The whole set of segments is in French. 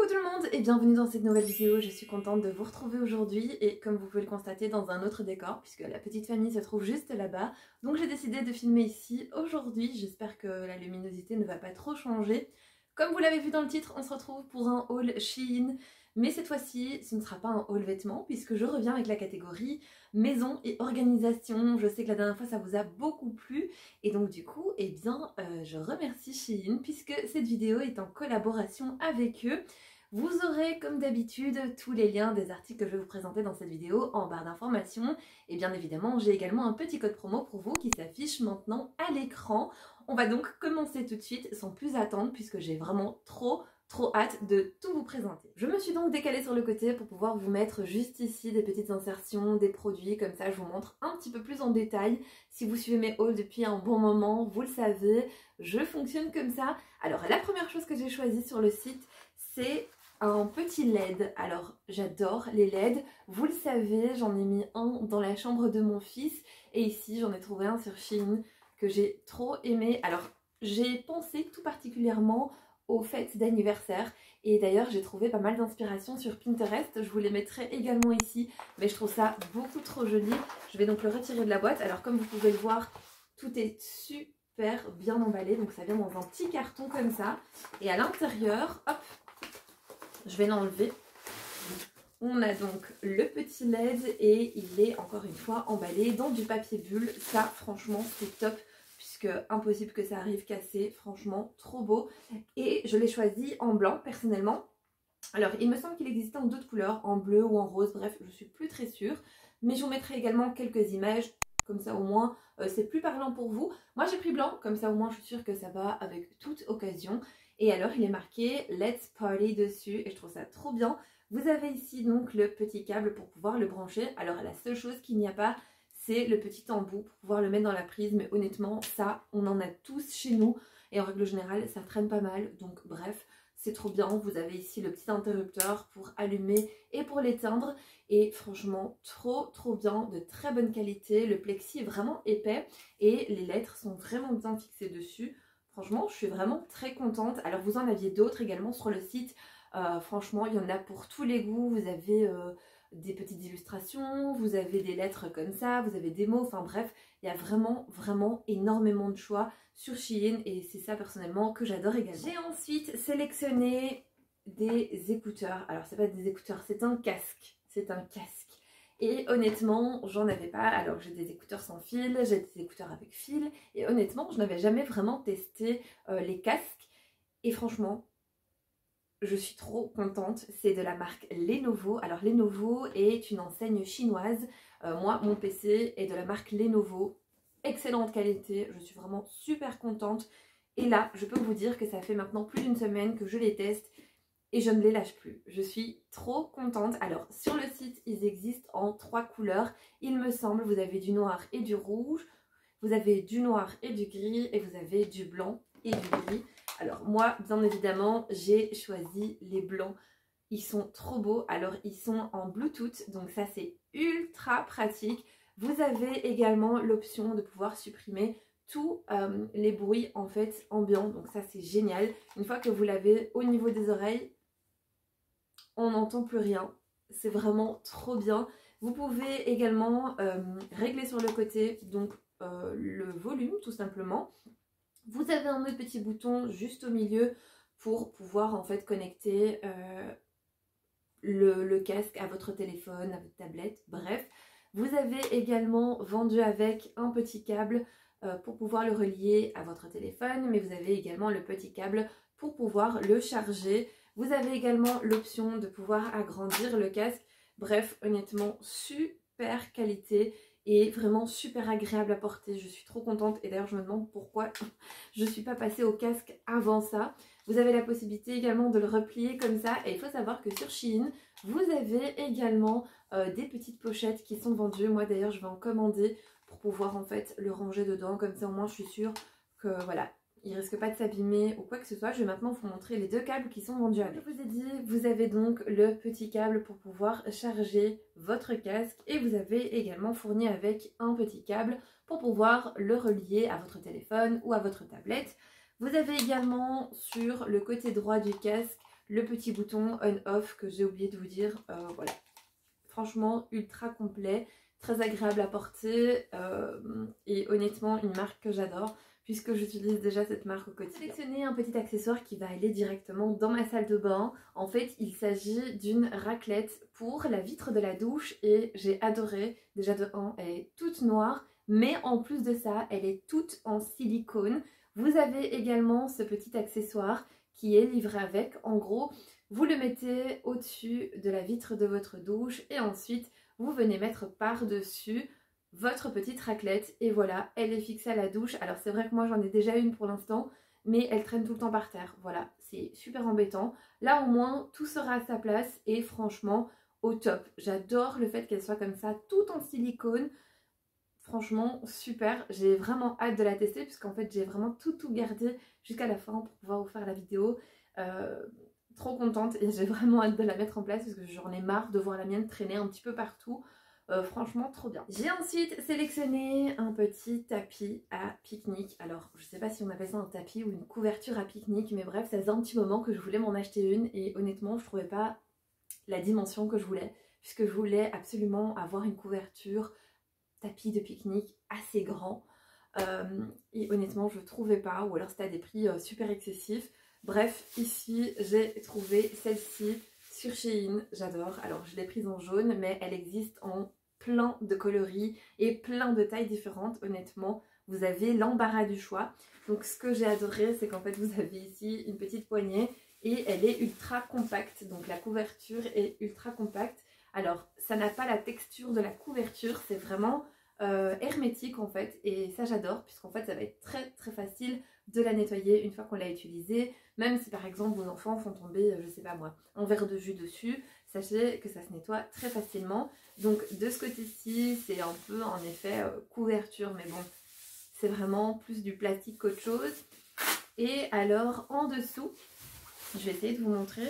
Coucou tout le monde et bienvenue dans cette nouvelle vidéo. Je suis contente de vous retrouver aujourd'hui et comme vous pouvez le constater dans un autre décor puisque la petite famille se trouve juste là-bas. Donc j'ai décidé de filmer ici aujourd'hui. J'espère que la luminosité ne va pas trop changer. Comme vous l'avez vu dans le titre, on se retrouve pour un haul Shein. Mais cette fois-ci, ce ne sera pas un haul vêtements puisque je reviens avec la catégorie maison et organisation. Je sais que la dernière fois ça vous a beaucoup plu et donc du coup, eh bien, je remercie Shein puisque cette vidéo est en collaboration avec eux. Vous aurez comme d'habitude tous les liens des articles que je vais vous présenter dans cette vidéo en barre d'informations. Et bien évidemment, j'ai également un petit code promo pour vous qui s'affiche maintenant à l'écran. On va donc commencer tout de suite sans plus attendre puisque j'ai vraiment trop hâte de tout vous présenter. Je me suis donc décalée sur le côté pour pouvoir vous mettre juste ici des petites insertions, des produits, comme ça je vous montre un petit peu plus en détail. Si vous suivez mes hauls depuis un bon moment, vous le savez, je fonctionne comme ça. Alors la première chose que j'ai choisie sur le site, c'est un petit LED. Alors j'adore les LED, vous le savez, j'en ai mis un dans la chambre de mon fils et ici j'en ai trouvé un sur Shein que j'ai trop aimé. Alors j'ai pensé tout particulièrement aux fêtes d'anniversaire et d'ailleurs j'ai trouvé pas mal d'inspiration sur Pinterest, je vous les mettrai également ici mais je trouve ça beaucoup trop joli. Je vais donc le retirer de la boîte. Alors comme vous pouvez le voir, tout est super bien emballé, donc ça vient dans un petit carton comme ça et à l'intérieur, hop, je vais l'enlever. On a donc le petit LED et il est encore une fois emballé dans du papier bulle. Ça franchement c'est top puisque impossible que ça arrive cassé, franchement trop beau. Et je l'ai choisi en blanc personnellement. Alors il me semble qu'il existait en d'autres couleurs, en bleu ou en rose, bref je suis plus très sûre. Mais je vous mettrai également quelques images, comme ça au moins c'est plus parlant pour vous. Moi j'ai pris blanc, comme ça au moins je suis sûre que ça va avec toute occasion. Et alors il est marqué Let's Party dessus et je trouve ça trop bien. Vous avez ici donc le petit câble pour pouvoir le brancher. Alors la seule chose qu'il n'y a pas, c'est le petit embout pour pouvoir le mettre dans la prise. Mais honnêtement, ça, on en a tous chez nous. Et en règle générale, ça traîne pas mal. Donc bref, c'est trop bien. Vous avez ici le petit interrupteur pour allumer et pour l'éteindre. Et franchement, trop bien, de très bonne qualité. Le plexi est vraiment épais et les lettres sont vraiment bien fixées dessus. Franchement, je suis vraiment très contente. Alors vous en aviez d'autres également sur le site. Franchement, il y en a pour tous les goûts. Vous avez des petites illustrations, vous avez des lettres comme ça, vous avez des mots, enfin bref, il y a vraiment énormément de choix sur Shein et c'est ça personnellement que j'adore également. J'ai ensuite sélectionné des écouteurs. Alors c'est pas des écouteurs, c'est un casque. C'est un casque. Et honnêtement, j'en avais pas. Alors j'ai des écouteurs sans fil, j'ai des écouteurs avec fil. Et honnêtement, je n'avais jamais vraiment testé les casques. Et franchement, je suis trop contente, c'est de la marque Lenovo. Alors Lenovo est une enseigne chinoise. Moi, mon PC est de la marque Lenovo. Excellente qualité, je suis vraiment super contente. Et là, je peux vous dire que ça fait maintenant plus d'une semaine que je les teste et je ne les lâche plus. Je suis trop contente. Alors sur le site, ils existent en 3 couleurs. Il me semble, vous avez du noir et du rouge. Vous avez du noir et du gris et vous avez du blanc et du gris. Alors moi, bien évidemment, j'ai choisi les blancs. Ils sont trop beaux. Alors ils sont en Bluetooth, donc ça c'est ultra pratique. Vous avez également l'option de pouvoir supprimer tous les bruits en fait ambiants. Donc ça c'est génial. Une fois que vous l'avez au niveau des oreilles, on n'entend plus rien. C'est vraiment trop bien. Vous pouvez également régler sur le côté donc le volume tout simplement. Vous avez un autre petit bouton juste au milieu pour pouvoir en fait connecter le casque à votre téléphone, à votre tablette, bref. Vous avez également vendu avec un petit câble pour pouvoir le relier à votre téléphone, mais vous avez également le petit câble pour pouvoir le charger. Vous avez également l'option de pouvoir agrandir le casque. Bref, honnêtement, super qualité et vraiment super agréable à porter. Je suis trop contente et d'ailleurs je me demande pourquoi je ne suis pas passée au casque avant ça. Vous avez la possibilité également de le replier comme ça et il faut savoir que sur Shein, vous avez également des petites pochettes qui sont vendues. Moi d'ailleurs je vais en commander pour pouvoir en fait le ranger dedans. Comme ça au moins je suis sûre que voilà, il risque pas de s'abîmer ou quoi que ce soit. Je vais maintenant vous montrer les 2 câbles qui sont vendus avec. Je vous ai dit, vous avez donc le petit câble pour pouvoir charger votre casque et vous avez également fourni avec un petit câble pour pouvoir le relier à votre téléphone ou à votre tablette. Vous avez également sur le côté droit du casque le petit bouton on-off que j'ai oublié de vous dire. Voilà, franchement ultra complet, très agréable à porter et honnêtement une marque que j'adore puisque j'utilise déjà cette marque au quotidien. J'ai sélectionné un petit accessoire qui va aller directement dans ma salle de bain. En fait, il s'agit d'une raclette pour la vitre de la douche et j'ai adoré. Déjà de 1, elle est toute noire, mais en plus de ça, elle est toute en silicone. Vous avez également ce petit accessoire qui est livré avec. En gros, vous le mettez au-dessus de la vitre de votre douche et ensuite vous venez mettre par-dessus votre petite raclette et voilà, elle est fixée à la douche. Alors c'est vrai que moi j'en ai déjà une pour l'instant, mais elle traîne tout le temps par terre. Voilà, c'est super embêtant. Là au moins tout sera à sa place et franchement au top. J'adore le fait qu'elle soit comme ça, tout en silicone. Franchement super, j'ai vraiment hâte de la tester puisqu'en fait j'ai vraiment tout gardé jusqu'à la fin pour pouvoir vous faire la vidéo. Trop contente et j'ai vraiment hâte de la mettre en place parce que j'en ai marre de voir la mienne traîner un petit peu partout. Franchement trop bien. J'ai ensuite sélectionné un petit tapis à pique-nique. Alors je sais pas si on appelle ça un tapis ou une couverture à pique-nique, mais bref ça faisait un petit moment que je voulais m'en acheter une et honnêtement je trouvais pas la dimension que je voulais puisque je voulais absolument avoir une couverture tapis de pique-nique assez grand et honnêtement je trouvais pas, ou alors c'était à des prix super excessifs. Bref, ici j'ai trouvé celle-ci sur Shein, j'adore. Alors je l'ai prise en jaune mais elle existe en plein de coloris et plein de tailles différentes. Honnêtement vous avez l'embarras du choix. Donc ce que j'ai adoré c'est qu'en fait vous avez ici une petite poignée et elle est ultra compacte, donc la couverture est ultra compacte. Alors ça n'a pas la texture de la couverture, c'est vraiment hermétique en fait, et ça j'adore puisqu'en fait ça va être très facile de la nettoyer une fois qu'on l'a utilisée. Même si par exemple vos enfants font tomber, je sais pas moi, un verre de jus dessus, sachez que ça se nettoie très facilement. Donc de ce côté-ci c'est un peu en effet couverture, mais bon c'est vraiment plus du plastique qu'autre chose. Et alors en dessous, je vais essayer de vous montrer,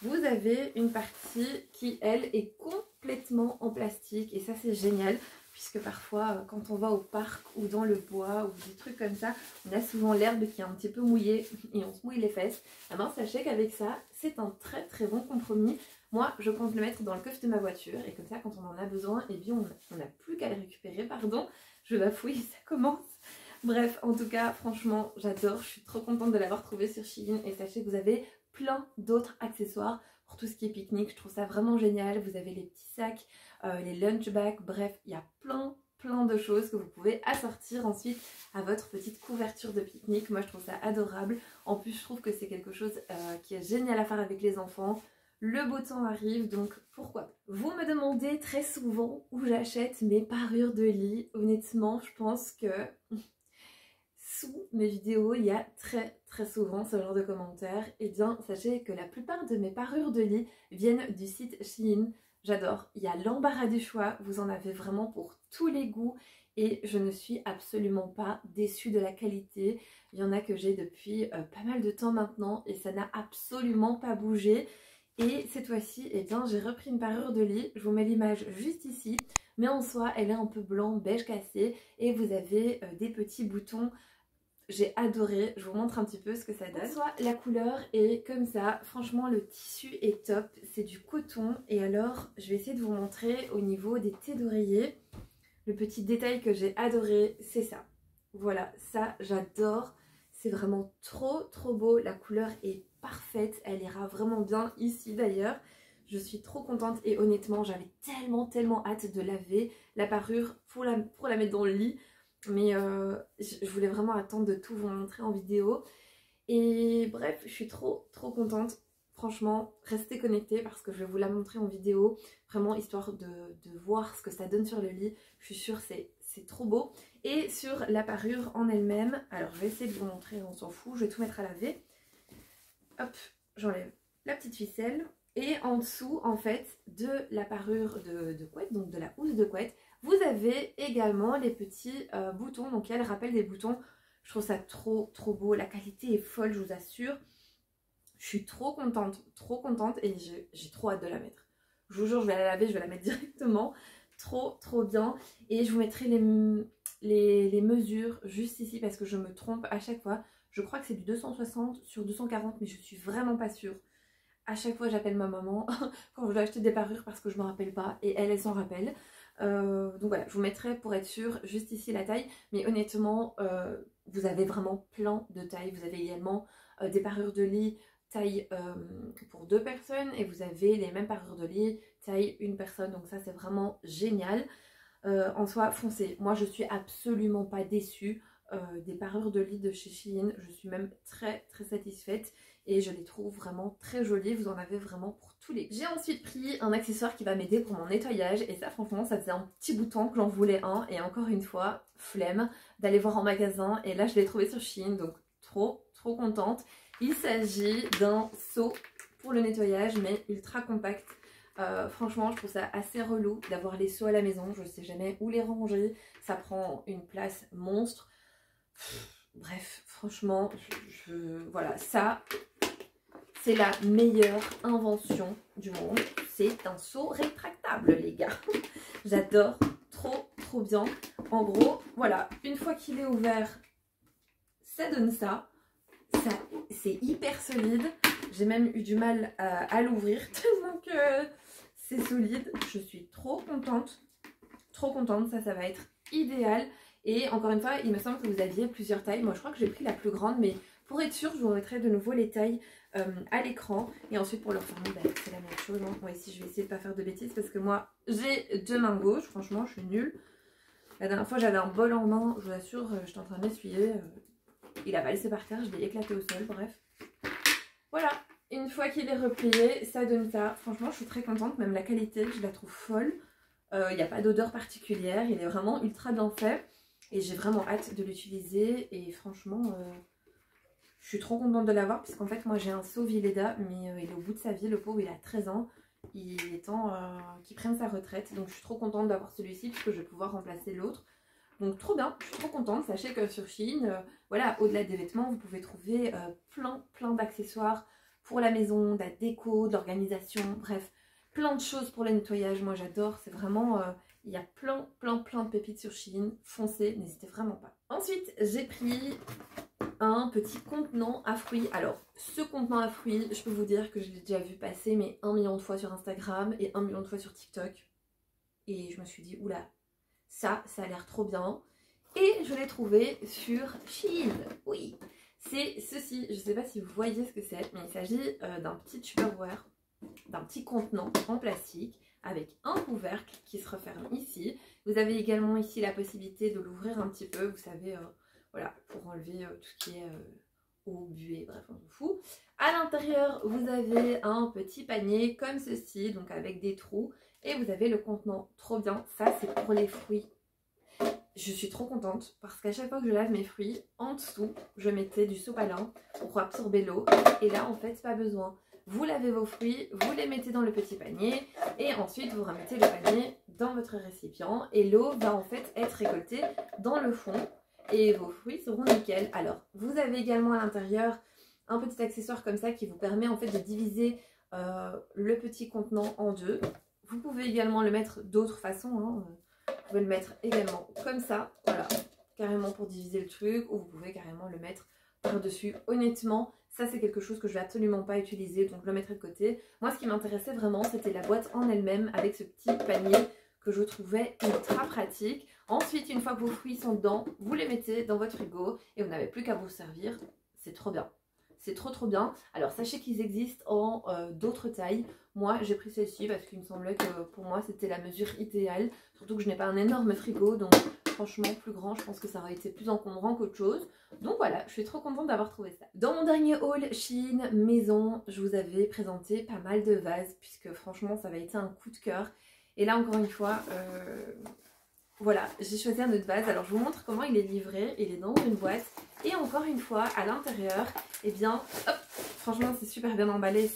vous avez une partie qui elle est complètement en plastique et ça c'est génial. Puisque parfois quand on va au parc ou dans le bois ou des trucs comme ça, on a souvent l'herbe qui est un petit peu mouillée et on se mouille les fesses. Alors sachez qu'avec ça, c'est un très bon compromis. Moi je compte le mettre dans le coffre de ma voiture et comme ça quand on en a besoin, eh bien on n'a plus qu'à le récupérer, pardon. Je bafouille, ça commence. Bref, en tout cas, franchement, j'adore. Je suis trop contente de l'avoir trouvé sur Shein et sachez que vous avez plein d'autres accessoires pour tout ce qui est pique-nique. Je trouve ça vraiment génial. Vous avez les petits sacs, les lunch bags, bref, il y a plein de choses que vous pouvez assortir ensuite à votre petite couverture de pique-nique. Moi je trouve ça adorable. En plus je trouve que c'est quelque chose qui est génial à faire avec les enfants. Le beau temps arrive, donc pourquoi pas. Vous me demandez très souvent où j'achète mes parures de lit. Honnêtement je pense que sous mes vidéos il y a très souvent ce genre de commentaires. Et bien sachez que la plupart de mes parures de lit viennent du site Shein. J'adore, il y a l'embarras du choix, vous en avez vraiment pour tous les goûts et je ne suis absolument pas déçue de la qualité. Il y en a que j'ai depuis pas mal de temps maintenant et ça n'a absolument pas bougé. Et cette fois-ci, eh bien, j'ai repris une parure de lit, je vous mets l'image juste ici, mais en soi elle est un peu blanc, beige cassé et vous avez des petits boutons. J'ai adoré, je vous montre un petit peu ce que ça donne. Soit la couleur est comme ça, franchement le tissu est top, c'est du coton. Et alors je vais essayer de vous montrer au niveau des thés d'oreiller. Le petit détail que j'ai adoré c'est ça. Voilà, ça j'adore, c'est vraiment trop beau, la couleur est parfaite, elle ira vraiment bien ici d'ailleurs. Je suis trop contente et honnêtement j'avais tellement hâte de laver la parure pour la mettre dans le lit. Mais je voulais vraiment attendre de tout vous montrer en vidéo. Et bref, je suis trop contente. Franchement, restez connectés parce que je vais vous la montrer en vidéo. Vraiment, histoire de voir ce que ça donne sur le lit. Je suis sûre c'est trop beau. Et sur la parure en elle-même, alors je vais essayer de vous montrer, on s'en fout. Je vais tout mettre à laver. Hop, j'enlève la petite ficelle. Et en dessous, en fait, de la parure de couette, donc de la housse de couette, vous avez également les petits boutons, donc il y a le rappel des boutons. Je trouve ça trop beau, la qualité est folle, je vous assure. Je suis trop contente et j'ai trop hâte de la mettre. Je vous jure, je vais la laver, je vais la mettre directement. Trop bien. Et je vous mettrai les mesures juste ici parce que je me trompe à chaque fois. Je crois que c'est du 260 sur 240, mais je suis vraiment pas sûre. À chaque fois j'appelle ma maman quand je dois acheter des parures parce que je me rappelle pas et elle s'en rappelle. Donc voilà, je vous mettrai pour être sûr juste ici la taille, mais honnêtement vous avez vraiment plein de tailles. Vous avez également des parures de lit taille pour 2 personnes et vous avez les mêmes parures de lit taille 1 personne, donc ça c'est vraiment génial. En soi, foncez, moi je suis absolument pas déçue des parures de lit de chez Shein, je suis même très satisfaite et je les trouve vraiment très jolies. Vous en avez vraiment pour tous les goûts. J'ai ensuite pris un accessoire qui va m'aider pour mon nettoyage et ça franchement ça faisait un petit bout de temps que j'en voulais un et encore une fois flemme d'aller voir en magasin et là je l'ai trouvé sur Shein, donc trop contente. Il s'agit d'un seau pour le nettoyage mais ultra compact. Franchement je trouve ça assez relou d'avoir les seaux à la maison, je sais jamais où les ranger, ça prend une place monstre. Bref, franchement, voilà, ça, c'est la meilleure invention du monde. C'est un seau rétractable, les gars. J'adore, trop bien. En gros, voilà, une fois qu'il est ouvert, ça donne ça. C'est hyper solide. J'ai même eu du mal à l'ouvrir tellement que c'est solide. Je suis trop contente. Ça va être idéal. Et encore une fois, il me semble que vous aviez plusieurs tailles. Moi, je crois que j'ai pris la plus grande, mais pour être sûre, je vous mettrai de nouveau les tailles à l'écran. Et ensuite, pour le refermer, c'est la même chose. Hein. Bon, ici, je vais essayer de pas faire de bêtises parce que moi, j'ai 2 mains gauches. Franchement, je suis nulle. La dernière fois, j'avais un bol en main. Je vous assure, j'étais en train de l'essuyer. Il a pas laissé par terre. Je l'ai éclaté au sol. Bref. Voilà. Une fois qu'il est replié, ça donne ça. Franchement, je suis très contente. Même la qualité, je la trouve folle. Il n'y a pas d'odeur particulière. Il est vraiment ultra bien fait. Et j'ai vraiment hâte de l'utiliser et franchement, je suis trop contente de l'avoir puisqu'en fait moi j'ai un seau Villeda mais il est au bout de sa vie, le pauvre il a 13 ans. Il est temps qu'il prenne sa retraite donc je suis trop contente d'avoir celui-ci puisque je vais pouvoir remplacer l'autre. Donc trop bien, je suis trop contente. Sachez que sur Shein, voilà, au-delà des vêtements, vous pouvez trouver plein d'accessoires pour la maison, de la déco, de l'organisation, bref, plein de choses pour le nettoyage. Moi j'adore, c'est vraiment... il y a plein de pépites sur Shein. Foncez, n'hésitez vraiment pas. Ensuite, j'ai pris un petit contenant à fruits. Alors, ce contenant à fruits, je peux vous dire que je l'ai déjà vu passer mais 1 million de fois sur Instagram et 1 million de fois sur TikTok. Et je me suis dit, oula, ça a l'air trop bien. Et je l'ai trouvé sur Shein. Oui, c'est ceci. Je ne sais pas si vous voyez ce que c'est, mais il s'agit d'un petit Tupperware, d'un petit contenant en plastique avec un couvercle qui se referme ici. Vous avez également ici la possibilité de l'ouvrir un petit peu, vous savez, voilà, pour enlever tout ce qui est eau, buée, bref, on s'en fout. À l'intérieur, vous avez un petit panier comme ceci, donc avec des trous. Et vous avez le contenant, trop bien. Ça, c'est pour les fruits. Je suis trop contente parce qu'à chaque fois que je lave mes fruits, en dessous, je mettais du sopalin pour absorber l'eau. Et là, en fait, pas besoin. Vous lavez vos fruits, vous les mettez dans le petit panier et ensuite vous remettez le panier dans votre récipient et l'eau va en fait être récoltée dans le fond et vos fruits seront nickel. Alors, vous avez également à l'intérieur un petit accessoire comme ça qui vous permet en fait de diviser le petit contenant en deux. Vous pouvez également le mettre d'autres façons, hein. Vous pouvez le mettre également comme ça, voilà, carrément pour diviser le truc, ou vous pouvez carrément le mettre par-dessus. Honnêtement, ça c'est quelque chose que je vais absolument pas utiliser, donc je le mettrai de côté. Moi ce qui m'intéressait vraiment, c'était la boîte en elle-même avec ce petit panier que je trouvais ultra pratique. Ensuite, une fois que vos fruits sont dedans, vous les mettez dans votre frigo et vous n'avez plus qu'à vous servir. C'est trop bien. C'est trop bien. Alors sachez qu'ils existent en d'autres tailles. Moi j'ai pris celle-ci parce qu'il me semblait que pour moi c'était la mesure idéale. Surtout que je n'ai pas un énorme frigo, donc franchement plus grand, je pense que ça aurait été plus encombrant qu'autre chose. Donc voilà, je suis trop contente d'avoir trouvé ça. Dans mon dernier haul Shein maison, je vous avais présenté pas mal de vases puisque franchement ça avait été un coup de cœur. Et là encore une fois, voilà, j'ai choisi un autre vase. Alors je vous montre comment il est livré. Il est dans une boîte. Et encore une fois, à l'intérieur, eh bien, hop, franchement c'est super bien emballé.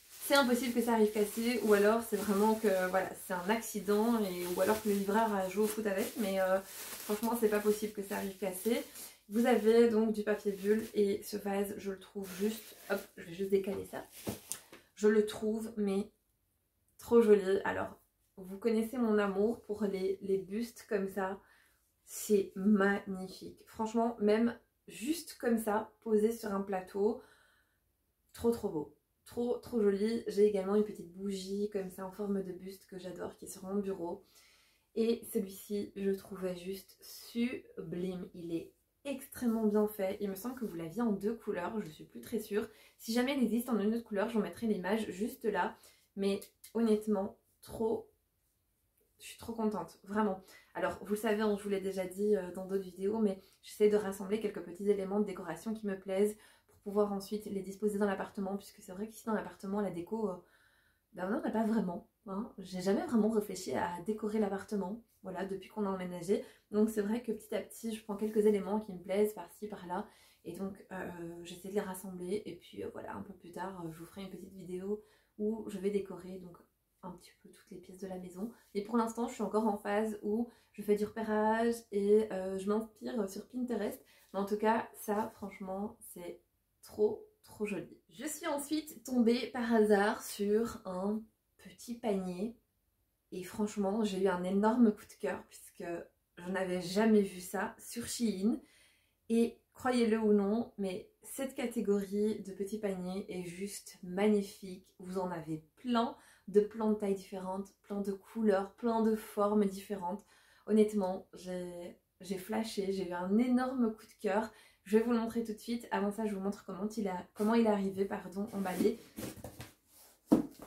C'est impossible que ça arrive cassé. Ou alors c'est vraiment que voilà, c'est un accident. Ou alors que le livreur a joué au foot avec. Mais franchement c'est pas possible que ça arrive cassé. Vous avez donc du papier bulle. Et ce vase, je le trouve juste... Hop, je vais juste décaler ça. Je le trouve mais trop joli. Alors... Vous connaissez mon amour pour les bustes comme ça. C'est magnifique. Franchement, même juste comme ça, posé sur un plateau, trop beau. trop trop joli. J'ai également une petite bougie comme ça en forme de buste que j'adore qui est sur mon bureau. Et celui-ci, je trouvais juste sublime. Il est extrêmement bien fait. Il me semble que vous l'aviez en 2 couleurs, je suis plus très sûre. Si jamais il existe en une autre couleur, je vous mettrai l'image juste là. Mais honnêtement, je suis trop contente, vraiment. Alors, vous le savez, je vous l'ai déjà dit dans d'autres vidéos, mais j'essaie de rassembler quelques petits éléments de décoration qui me plaisent pour pouvoir ensuite les disposer dans l'appartement, puisque c'est vrai qu'ici dans l'appartement, la déco, ben on n'en a pas vraiment. Hein. J'ai jamais vraiment réfléchi à décorer l'appartement, voilà, depuis qu'on a emménagé. Donc c'est vrai que petit à petit, je prends quelques éléments qui me plaisent par-ci, par-là, et donc j'essaie de les rassembler. Et puis voilà, un peu plus tard, je vous ferai une petite vidéo où je vais décorer donc un petit peu toutes les pièces de la maison. Et pour l'instant, je suis encore en phase où je fais du repérage et je m'inspire sur Pinterest. Mais en tout cas, ça, franchement, c'est trop joli. Je suis ensuite tombée par hasard sur un petit panier et franchement, j'ai eu un énorme coup de cœur puisque je n'avais jamais vu ça sur Shein. Et croyez-le ou non, mais cette catégorie de petits paniers est juste magnifique. Vous en avez plein de tailles différentes, plein de couleurs, plein de formes différentes. Honnêtement, j'ai flashé, j'ai eu un énorme coup de cœur. Je vais vous le montrer tout de suite. Avant ça, je vous montre comment il est arrivé, pardon, emballé.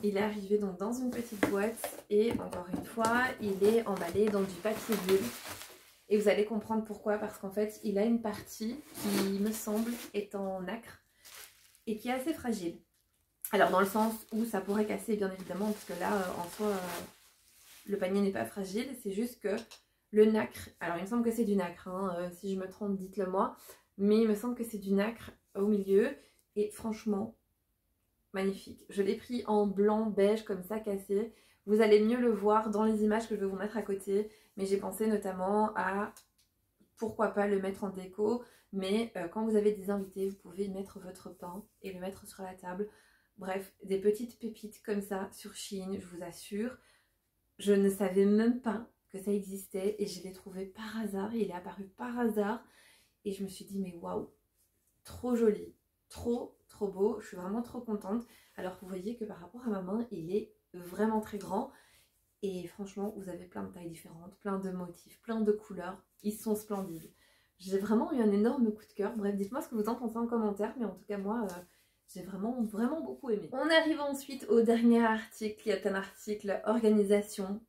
Il est arrivé donc dans une petite boîte et encore une fois, il est emballé dans du papier bulle. Et vous allez comprendre pourquoi, parce qu'en fait, il a une partie qui, me semble, est en nacre et qui est assez fragile. Alors, dans le sens où ça pourrait casser, bien évidemment, parce que là, en soi, le panier n'est pas fragile. C'est juste que le nacre, alors il me semble que c'est du nacre, hein, si je me trompe, dites-le moi. Mais il me semble que c'est du nacre au milieu. Et franchement, magnifique. Je l'ai pris en blanc, beige, comme ça, cassé. Vous allez mieux le voir dans les images que je vais vous mettre à côté. Mais j'ai pensé notamment à, pourquoi pas le mettre en déco. Mais quand vous avez des invités, vous pouvez mettre votre pain et le mettre sur la table. Bref, des petites pépites comme ça sur Shein, je vous assure. Je ne savais même pas que ça existait et je l'ai trouvé par hasard. Il est apparu par hasard. Et je me suis dit, mais waouh, trop joli, trop beau. Je suis vraiment trop contente. Alors vous voyez que par rapport à ma main, il est vraiment très grand. Et franchement, vous avez plein de tailles différentes, plein de motifs, plein de couleurs. Ils sont splendides. J'ai vraiment eu un énorme coup de cœur. Bref, dites-moi ce que vous en pensez en commentaire. Mais en tout cas, moi, j'ai vraiment beaucoup aimé. On arrive ensuite au dernier article. Il y a un article organisation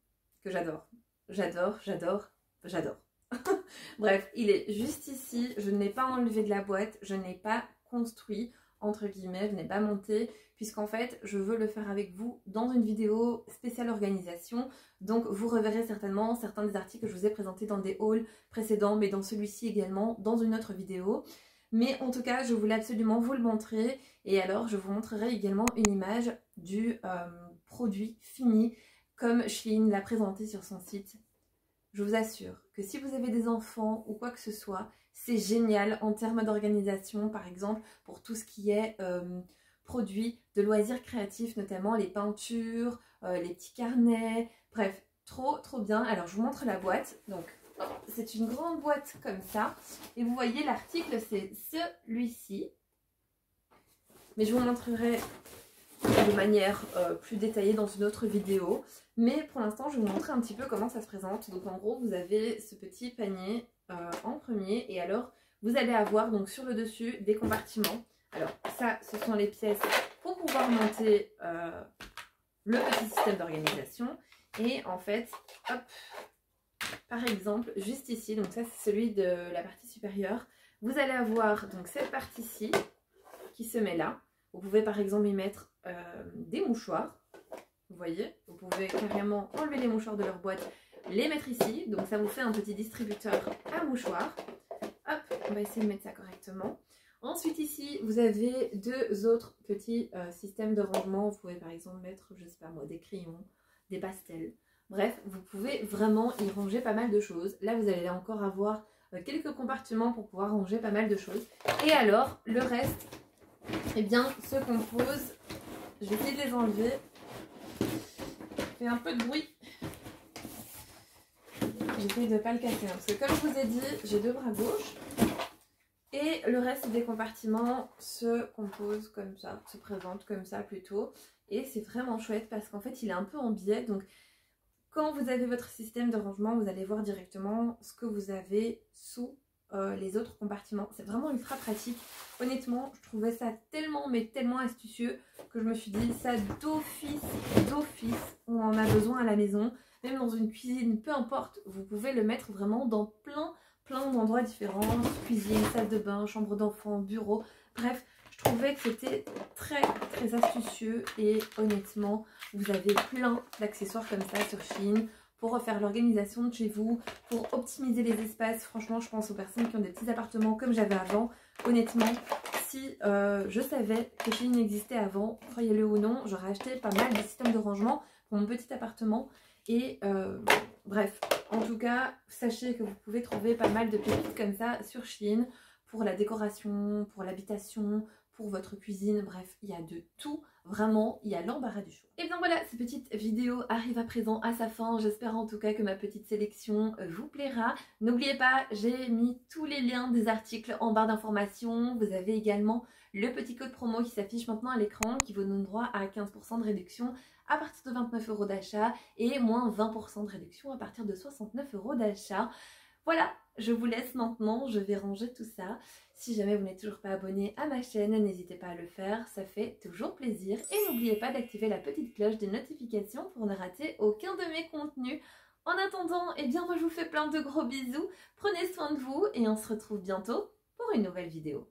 que j'adore. J'adore. Bref, il est juste ici. Je ne l'ai pas enlevé de la boîte. Je n'ai pas construit, entre guillemets, je n'ai pas monté, puisqu'en fait, je veux le faire avec vous dans une vidéo spéciale organisation. Donc, vous reverrez certainement certains des articles que je vous ai présentés dans des hauls précédents, mais dans celui-ci également, dans une autre vidéo. Mais en tout cas, je voulais absolument vous le montrer. Et alors, je vous montrerai également une image du produit fini, comme Shein l'a présenté sur son site. Je vous assure que si vous avez des enfants ou quoi que ce soit, c'est génial en termes d'organisation, par exemple, pour tout ce qui est produits de loisirs créatifs, notamment les peintures, les petits carnets, bref, trop bien. Alors, je vous montre la boîte. Donc, c'est une grande boîte comme ça. Et vous voyez, l'article, c'est celui-ci. Mais je vous montrerai de manière plus détaillée dans une autre vidéo. Mais pour l'instant, je vais vous montrer un petit peu comment ça se présente. Donc en gros, vous avez ce petit panier en premier. Et alors, vous allez avoir donc sur le dessus des compartiments. Alors ça, ce sont les pièces pour pouvoir monter le petit système d'organisation. Et en fait, hop, par exemple, juste ici, donc ça c'est celui de la partie supérieure. Vous allez avoir donc cette partie-ci qui se met là. Vous pouvez par exemple y mettre des mouchoirs, vous voyez, vous pouvez carrément enlever les mouchoirs de leur boîte, les mettre ici, donc ça vous fait un petit distributeur à mouchoirs. Hop, on va essayer de mettre ça correctement. Ensuite ici, vous avez deux autres petits systèmes de rangement. Vous pouvez par exemple mettre, je sais pas moi, des crayons, des pastels. Bref, vous pouvez vraiment y ranger pas mal de choses. Là, vous allez encore avoir quelques compartiments pour pouvoir ranger pas mal de choses. Et alors, le reste, eh bien, se compose. Je vais essayer de les enlever. Ça fait un peu de bruit. J'essaie de ne pas le casser. Hein, parce que comme je vous ai dit, j'ai deux bras gauche. Et Et le reste des compartiments se compose comme ça, se présente comme ça plutôt. Et c'est vraiment chouette parce qu'en fait il est un peu en biais. Donc quand vous avez votre système de rangement, vous allez voir directement ce que vous avez sous les autres compartiments. C'est vraiment ultra pratique. Honnêtement, je trouvais ça tellement mais tellement astucieux que je me suis dit ça d'office, on en a besoin à la maison. Même dans une cuisine, peu importe, vous pouvez le mettre vraiment dans plein d'endroits différents. Cuisine, salle de bain, chambre d'enfant, bureau, bref. Je trouvais que c'était très astucieux et honnêtement, vous avez plein d'accessoires comme ça sur Shein pour refaire l'organisation de chez vous, pour optimiser les espaces. Franchement, je pense aux personnes qui ont des petits appartements comme j'avais avant. Honnêtement, si je savais que Shein existait avant, croyez-le ou non, j'aurais acheté pas mal de systèmes de rangement pour mon petit appartement. Et bref, en tout cas, sachez que vous pouvez trouver pas mal de pépites comme ça sur Shein pour la décoration, pour l'habitation, pour votre cuisine, bref, il y a de tout, vraiment, il y a l'embarras du choix. Et bien voilà, cette petite vidéo arrive à présent à sa fin, j'espère en tout cas que ma petite sélection vous plaira. N'oubliez pas, j'ai mis tous les liens des articles en barre d'informations, vous avez également le petit code promo qui s'affiche maintenant à l'écran qui vous donne droit à 15% de réduction à partir de 29 € d'achat et moins 20% de réduction à partir de 69 € d'achat. Voilà, je vous laisse maintenant, je vais ranger tout ça. Si jamais vous n'êtes toujours pas abonné à ma chaîne, n'hésitez pas à le faire, ça fait toujours plaisir. Et n'oubliez pas d'activer la petite cloche des notifications pour ne rater aucun de mes contenus. En attendant, eh bien moi je vous fais plein de gros bisous, prenez soin de vous et on se retrouve bientôt pour une nouvelle vidéo.